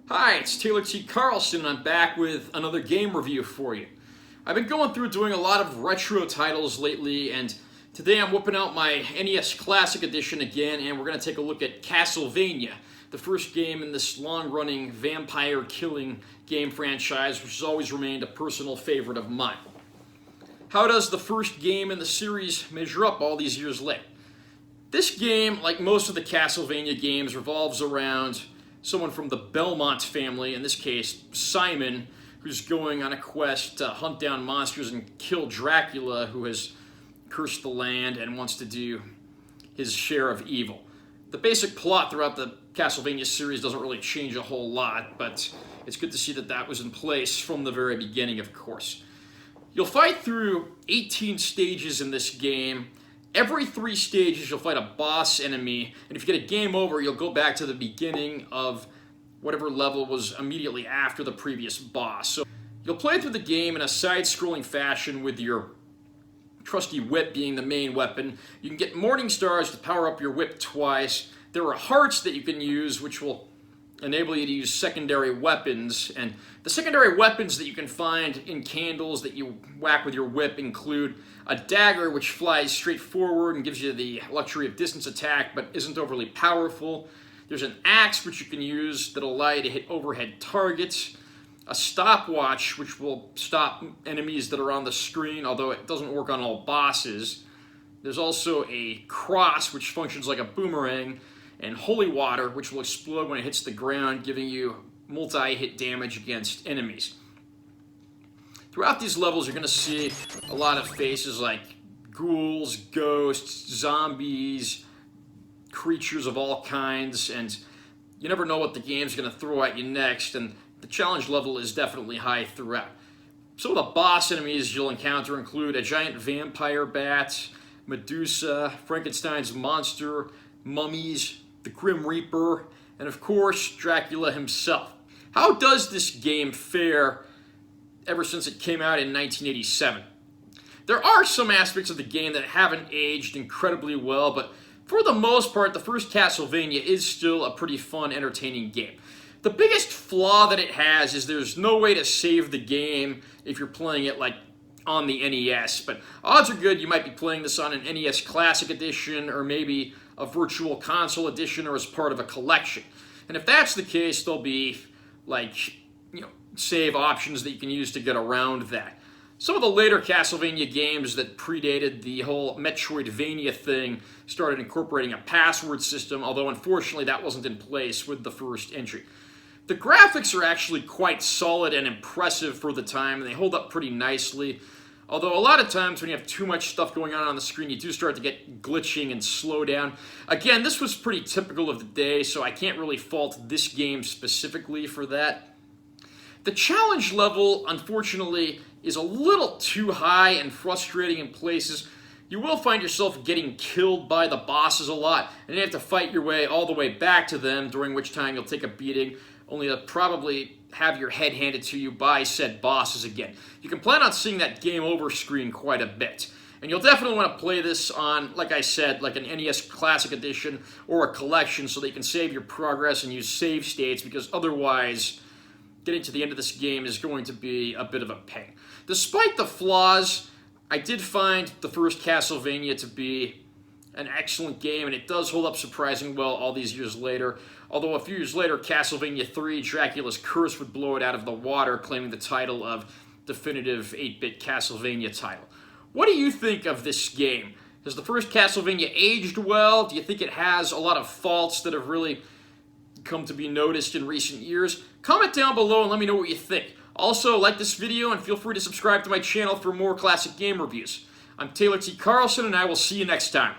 Hi, it's Taylor T. Carlson, and I'm back with another game review for you. I've been going through doing a lot of retro titles lately, and today I'm whipping out my NES Classic Edition again, and we're going to take a look at Castlevania, the first game in this long-running vampire-killing game franchise, which has always remained a personal favorite of mine. How does the first game in the series measure up all these years later? This game, like most of the Castlevania games, revolves around someone from the Belmont family, in this case Simon, who's going on a quest to hunt down monsters and kill Dracula, who has cursed the land and wants to do his share of evil. The basic plot throughout the Castlevania series doesn't really change a whole lot, but it's good to see that that was in place from the very beginning, of course. You'll fight through 18 stages in this game. Every 3 stages you'll fight a boss enemy, and if you get a game over, you'll go back to the beginning of whatever level was immediately after the previous boss. So you'll play through the game in a side-scrolling fashion with your trusty whip being the main weapon. You can get Morning Stars to power up your whip twice. There are hearts that you can use, which will enable you to use secondary weapons, and the secondary weapons that you can find in candles that you whack with your whip include a dagger, which flies straight forward and gives you the luxury of distance attack but isn't overly powerful. There's an axe, which you can use that'll allow you to hit overhead targets. A stopwatch, which will stop enemies that are on the screen, although it doesn't work on all bosses. There's also a cross, which functions like a boomerang, and holy water, which will explode when it hits the ground, giving you multi-hit damage against enemies. Throughout these levels, you're going to see a lot of faces like ghouls, ghosts, zombies, creatures of all kinds, and you never know what the game's going to throw at you next, and the challenge level is definitely high throughout. Some of the boss enemies you'll encounter include a giant vampire bat, Medusa, Frankenstein's monster, mummies, the Grim Reaper, and of course, Dracula himself. How does this game fare ever since it came out in 1987? There are some aspects of the game that haven't aged incredibly well, but for the most part, the first Castlevania is still a pretty fun, entertaining game. The biggest flaw that it has is there's no way to save the game if you're playing it like on the NES, but odds are good you might be playing this on an NES Classic Edition or maybe a Virtual Console Edition or as part of a collection. And if that's the case, there'll be save options that you can use to get around that. Some of the later Castlevania games that predated the whole Metroidvania thing started incorporating a password system, although unfortunately that wasn't in place with the first entry. The graphics are actually quite solid and impressive for the time, and they hold up pretty nicely. Although a lot of times when you have too much stuff going on the screen, you do start to get glitching and slow down. Again, this was pretty typical of the day, so I can't really fault this game specifically for that. The challenge level, unfortunately, is a little too high and frustrating in places. You will find yourself getting killed by the bosses a lot, and you have to fight your way all the way back to them, during which time you'll take a beating, only to probably have your head handed to you by said bosses again. You can plan on seeing that game over screen quite a bit. And you'll definitely want to play this on, like I said, like an NES Classic Edition or a collection so that you can save your progress and use save states, because otherwise getting to the end of this game is going to be a bit of a pain. Despite the flaws, I did find the first Castlevania to be an excellent game, and it does hold up surprisingly well all these years later. Although a few years later, Castlevania 3, Dracula's Curse, would blow it out of the water, claiming the title of definitive 8-bit Castlevania title. What do you think of this game? Has the first Castlevania aged well? Do you think it has a lot of faults that have really come to be noticed in recent years? Comment down below and let me know what you think. Also, like this video and feel free to subscribe to my channel for more classic game reviews. I'm Taylor T. Carlson, and I will see you next time.